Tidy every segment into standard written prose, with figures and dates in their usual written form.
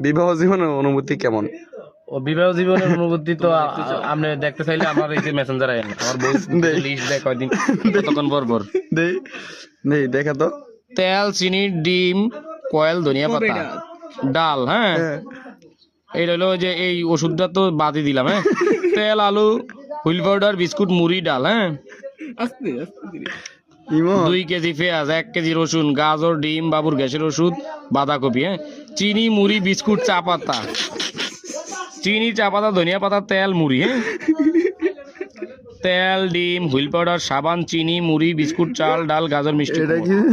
বিবাহ জীবনের অনুভূতি কেমন? ও বিবাহ জীবনের অনুভূতি তো আপনি দেখতে চাইলে আমার এই যে মেসেঞ্জার আইন আমার বউ লিস্ট দেয় কয়দিন কতক্ষণ পর দেই দেই দেখা তো। তেল, চিনি, ডিম, কয়েল, ধনিয়া পাতা, ডাল। হ্যাঁ, এইটা হলো যে এই ওষুধটা তো বাদই দিলাম। হ্যাঁ, তেল, আলু, হুইল পাউডার, বিস্কুট, মুড়ি, ডাল। হ্যাঁ, 2 কেজি পেঁয়াজ, 1 কেজি রসুন, গাজর, ডিম, বাবুর গ্যাসের ওষুধ, বাঁধাকপি। হ্যাঁ, চিনি, মুড়ি, বিস্কুট, চা পাতা, চিনি, চা পাতা, ধনিয়া পাতা, তেল, মুড়ি। হ্যাঁ, তেল, ডিম, হুইল পাউডার, সাবান, চিনি, মুড়ি, বিস্কুট, চাল, ডাল, গাজর, মিষ্টি এটা কুমড়ো।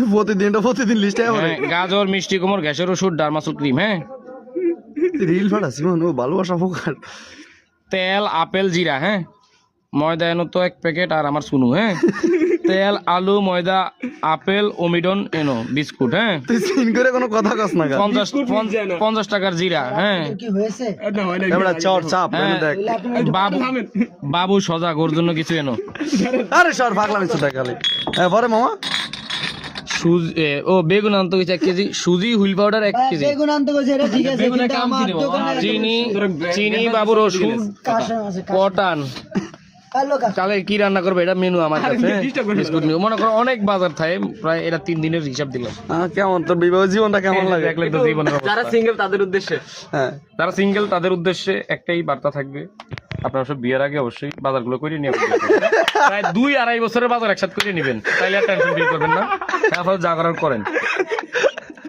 কি প্রতিদিন লিস্টে হ্যাঁ, গাজর, মিষ্টি কুমড়, গ্যাসের ওষুধ, ডারমাসুল ক্রিম। হ্যাঁ, রিল ফাটা সিমন ও ভালোবাসা ফোকার। তেল, আপেল, জিরা। হ্যাঁ, ময়দা এনো তো 1 প্যাকেট আর আমার শুনু। হ্যাঁ, তেল, আলু, ময়দা, আপেল, অমিডন এনো, বিস্কুট। হ্যাঁ, তুই সিন করে কোনো কথা কস না গা। 50 টাকার জিরা। হ্যাঁ, এবারে চট চাপ এনে দেখ। বাবু সজাগ, ওর জন্য কিছু এনো। আরে সর পাগলামি চোদা খালি। হ্যাঁ পরে মামা বেগুন আনতে গেছে 1 কেজি, সুজি, হুইল পাউডার 1 কেজি, বেগুন আনতে কইছে এটা ঠিক আছে কিন্তু আমার দোকানে চিনি, বাবুর ওষুধ, কটান। কালো কাজ কালে কি রান্না করবে এটা মেনু আমার কাছে। বিস্কুট মেনু মনে করো অনেক বাজার থাকে, প্রায় এটা 3 দিনের হিসাব দিলাম। কেমন তোর বিবাহ জীবনটা কেমন লাগে? দেখলে তো জীবনের অবস্থা। যারা সিঙ্গেল তাদের উদ্দেশ্যে হ্যাঁ যারা সিঙ্গেল তাদের উদ্দেশ্যে একটাই বার্তা থাকবে, আপনারা সব বিয়ের আগে অবশ্যই বাজারগুলো করে নিয়ে প্রায় 2-2.5 বছরের বাজার একসাথে করে নেবেন, তাইলে আর টেনশন ফিল করবেন না। তারপর যা করার করেন।